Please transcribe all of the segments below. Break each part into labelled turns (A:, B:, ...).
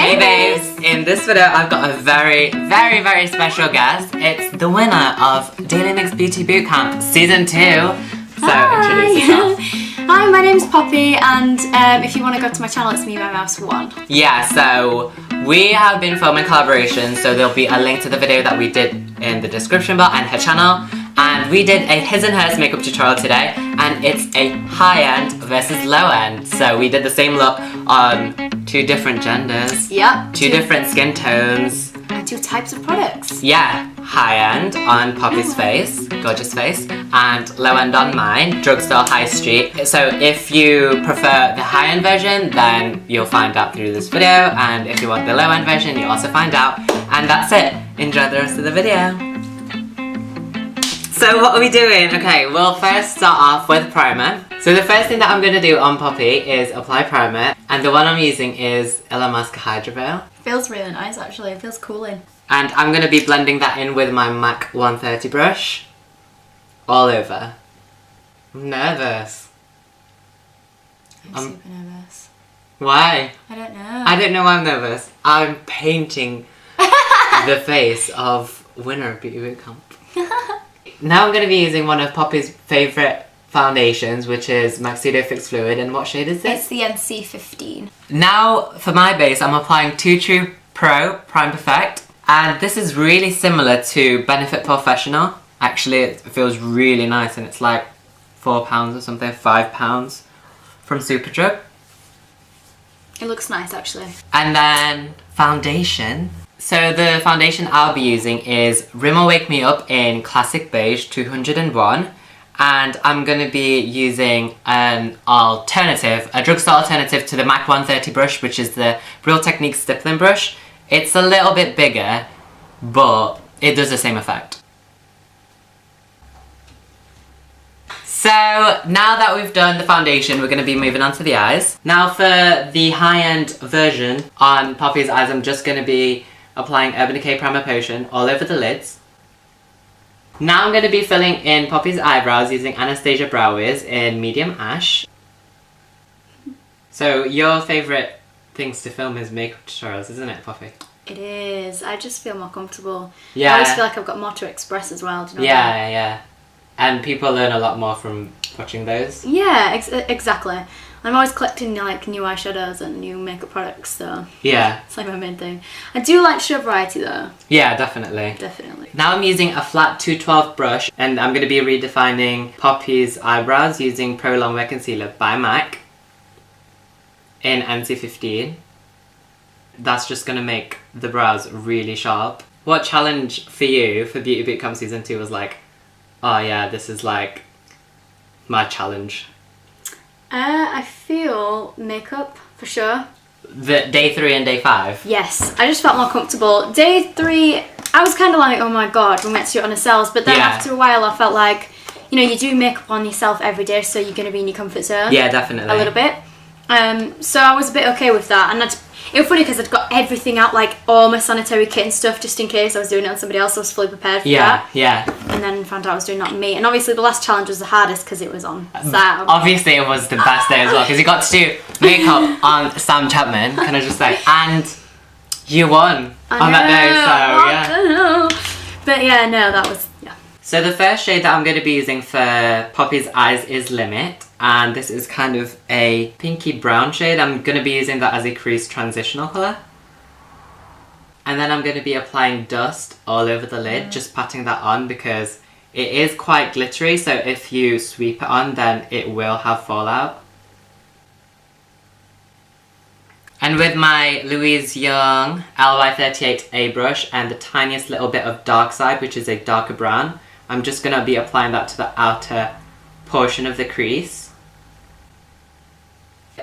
A: Hey babes, in this video I've got a very special guest. It's the winner of Daily Mix Beauty Bootcamp Season 2. So introduce yourself.
B: Hi, my name's Poppy, and if you want to go to my channel, it's MeMyMouse1.
A: Yeah, so we have been filming collaborations, so there'll be a link to the video that we did in the description bar and her channel. And we did a his and hers makeup tutorial today, and it's a high-end versus low-end. So we did the same look on 2 different genders.
B: Yep.
A: 2 different skin tones.
B: And 2 types of products.
A: Yeah, high-end on Poppy's face, gorgeous face, and low-end on mine, Drugstore High Street. So if you prefer the high-end version, then you'll find out through this video, and if you want the low-end version, you'll also find out. And that's it. Enjoy the rest of the video. So what are we doing? Okay, we'll first start off with primer. So the first thing that I'm going to do on Poppy is apply primer, and the one I'm using is Illamasqua Hydra Veil.
B: Feels really nice actually, it feels cooling.
A: And I'm going to be blending that in with my MAC 130 brush. All over. I'm nervous.
B: I'm super nervous.
A: Why?
B: I don't know.
A: I don't know why I'm nervous. I'm painting the face of winner of Beauty Bootcamp. Now I'm going to be using one of Poppy's favourite foundations, which is Tuxedo Fix Fluid. And what shade is this?
B: It's the NC15.
A: Now for my base, I'm applying Too True Pro Prime Perfect. And this is really similar to Benefit Professional. Actually, it feels really nice, and it's like £4 or something, £5 from Superdrug.
B: It looks nice actually.
A: And then foundation. So the foundation I'll be using is Rimmel Wake Me Up in Classic Beige 201. And I'm going to be using an alternative, a drugstore alternative to the MAC 130 brush, which is the Real Techniques stippling brush. It's a little bit bigger, but it does the same effect. So now that we've done the foundation, we're going to be moving on to the eyes. Now for the high-end version on Poppy's eyes, I'm just going to be applying Urban Decay Primer Potion all over the lids. Now I'm going to be filling in Poppy's eyebrows using Anastasia Brow Wiz in Medium Ash. So your favourite things to film is makeup tutorials, isn't it, Poppy?
B: It is. I just feel more comfortable.
A: Yeah.
B: I always feel like I've got more to express as well. Do you know
A: Yeah, yeah. And people learn a lot more from watching those.
B: Yeah, exactly. I'm always collecting like new eyeshadows and new makeup products, so
A: Yeah.
B: it's like my main thing. I do like to show variety though.
A: Yeah, definitely.
B: Definitely.
A: Now I'm using a flat 212 brush, and I'm going to be redefining Poppy's eyebrows using Pro Longwear Concealer by MAC in NC15. That's just going to make the brows really sharp. What challenge for you for Beauty Bootcamp Season 2 was like, oh yeah, this is like my challenge?
B: I feel makeup for sure.
A: The day 3 and day 5?
B: Yes, I just felt more comfortable. Day 3, I was kind of like, oh my god, we're meant to do it on ourselves, but then after a while I felt like, you know, you do makeup on yourself every day, so you're going to be in your comfort zone.
A: Yeah, definitely.
B: A little bit. So I was a bit okay with that, and it was funny because I'd got everything out, like all my sanitary kit and stuff, just in case I was doing it on somebody else. I was fully prepared for that. Yeah. And then found out I was doing that on me. And obviously the last challenge was the hardest because it was on Sam.
A: Obviously it was the best day as well, because you got to do makeup on Sam Chapman, can I just say, and you won on that day, so yeah.
B: But yeah, no, that was, yeah.
A: So the first shade that I'm going to be using for Poppy's eyes is Limit, and this is kind of a pinky brown shade. I'm going to be using that as a crease transitional colour. And then I'm going to be applying dust all over the lid, just patting that on because it is quite glittery, so if you sweep it on then it will have fallout. And with my Louise Young LY38A brush and the tiniest little bit of dark side, which is a darker brown, I'm just going to be applying that to the outer portion of the crease.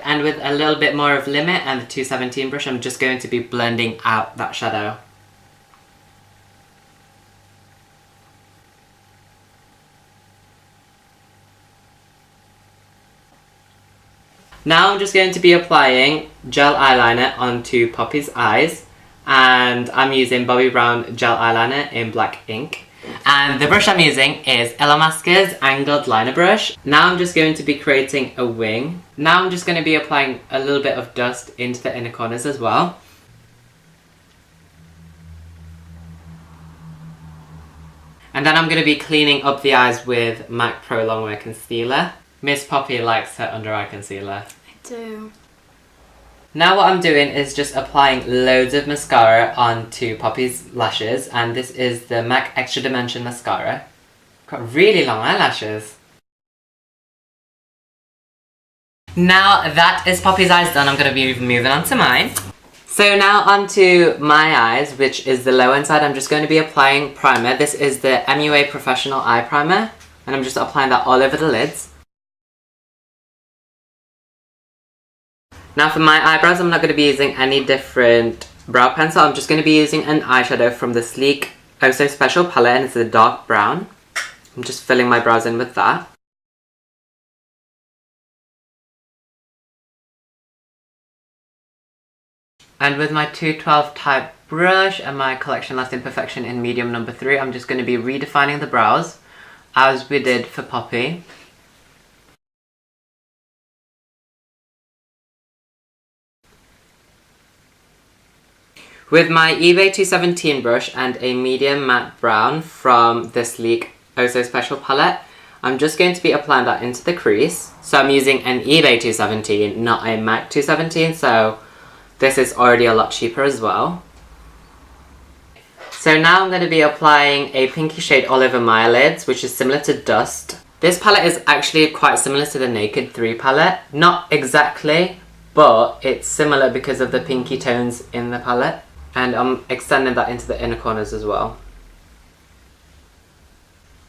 A: And with a little bit more of Limit and the 217 brush, I'm just going to be blending out that shadow. Now I'm just going to be applying gel eyeliner onto Poppy's eyes, and I'm using Bobbi Brown gel eyeliner in black ink. And the brush I'm using is Illamasqua's angled liner brush. Now I'm just going to be creating a wing. Now I'm just going to be applying a little bit of dust into the inner corners as well. And then I'm going to be cleaning up the eyes with MAC Pro Longwear Concealer. Miss Poppy likes her under eye concealer.
B: I do.
A: Now what I'm doing is just applying loads of mascara onto Poppy's lashes, and this is the MAC Extra Dimension Mascara. Got really long eyelashes. Now that is Poppy's eyes done, I'm going to be moving on to mine. So now onto my eyes, which is the lower side. I'm just going to be applying primer. This is the MUA Professional Eye Primer, and I'm just applying that all over the lids. Now for my eyebrows, I'm not going to be using any different brow pencil. I'm just going to be using an eyeshadow from the Sleek Oh So Special palette, and it's a dark brown. I'm just filling my brows in with that. And with my 212 type brush and my Collection Lasting Perfection in medium number 3, I'm just going to be redefining the brows as we did for Poppy. With my eBay 217 brush and a medium matte brown from the Sleek Oh So Special palette, I'm just going to be applying that into the crease. So I'm using an eBay 217, not a MAC 217, so this is already a lot cheaper as well. So now I'm going to be applying a pinky shade all over my eyelids, which is similar to Dust. This palette is actually quite similar to the Naked 3 palette. Not exactly, but it's similar because of the pinky tones in the palette. And I'm extending that into the inner corners as well.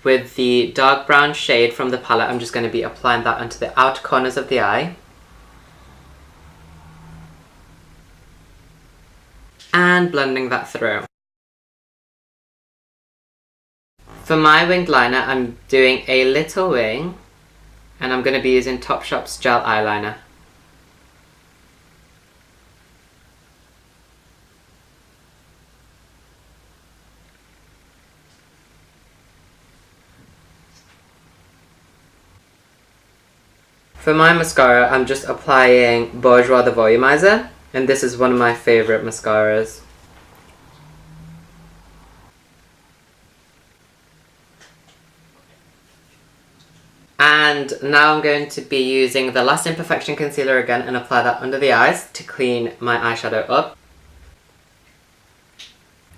A: With the dark brown shade from the palette, I'm just going to be applying that onto the outer corners of the eye. And blending that through. For my winged liner, I'm doing a little wing, and I'm going to be using Topshop's gel eyeliner. For my mascara, I'm just applying Bourjois the Volumizer. And this is one of my favourite mascaras. And now I'm going to be using the Lasting Perfection Concealer again and apply that under the eyes to clean my eyeshadow up.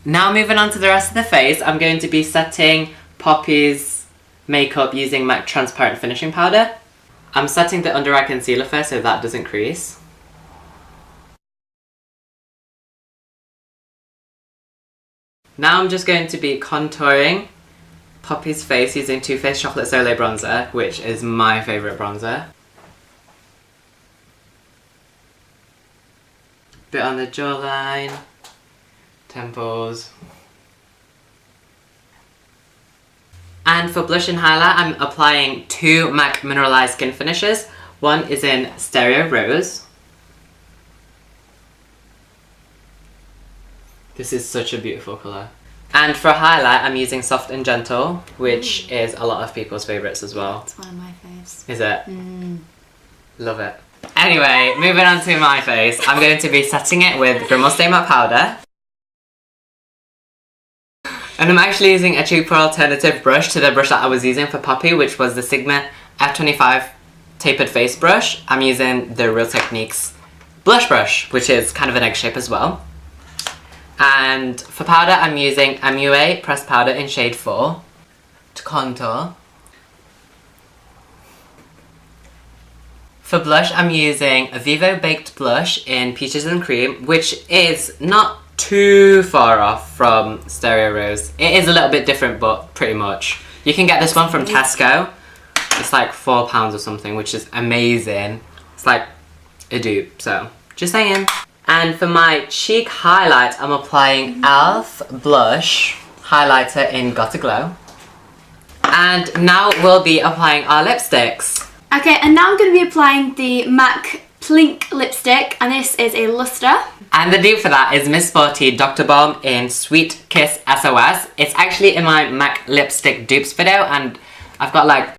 A: Now moving on to the rest of the face, I'm going to be setting Poppy's makeup using MAC Transparent Finishing Powder. I'm setting the under eye concealer first so that doesn't crease. Now I'm just going to be contouring Poppy's face using Too Faced Chocolate Soleil Bronzer, which is my favourite bronzer. Bit on the jawline, temples. And for blush and highlight, I'm applying two MAC Mineralized Skin Finishes. One is in Stereo Rose. This is such a beautiful colour. And for highlight, I'm using Soft and Gentle, which is a lot of people's favourites as well.
B: It's one of my faves.
A: Is it? Love it. Anyway, moving on to my face, I'm going to be setting it with Rimmel Stay Matte Powder. And I'm actually using a cheaper alternative brush to the brush that I was using for Poppy, which was the Sigma F25 Tapered Face Brush. I'm using the Real Techniques Blush Brush, which is kind of an egg shape as well. And for powder, I'm using MUA Pressed Powder in shade 4 to contour. For blush, I'm using a Vivo Baked Blush in Peaches and Cream, which is not too far off from Stereo Rose. It is a little bit different, but pretty much. You can get this one from Tesco. It's like £4 or something, which is amazing. It's like a dupe, so just saying. And for my cheek highlight, I'm applying e.l.f. Blush Highlighter in Gotta Glow. And now we'll be applying our lipsticks.
B: Okay, and now I'm going to be applying the MAC Plink lipstick, and this is a luster.
A: And the dupe for that is Miss Sporty Dr. Balm in Sweet Kiss SOS. It's actually in my MAC lipstick dupes video, and I've got like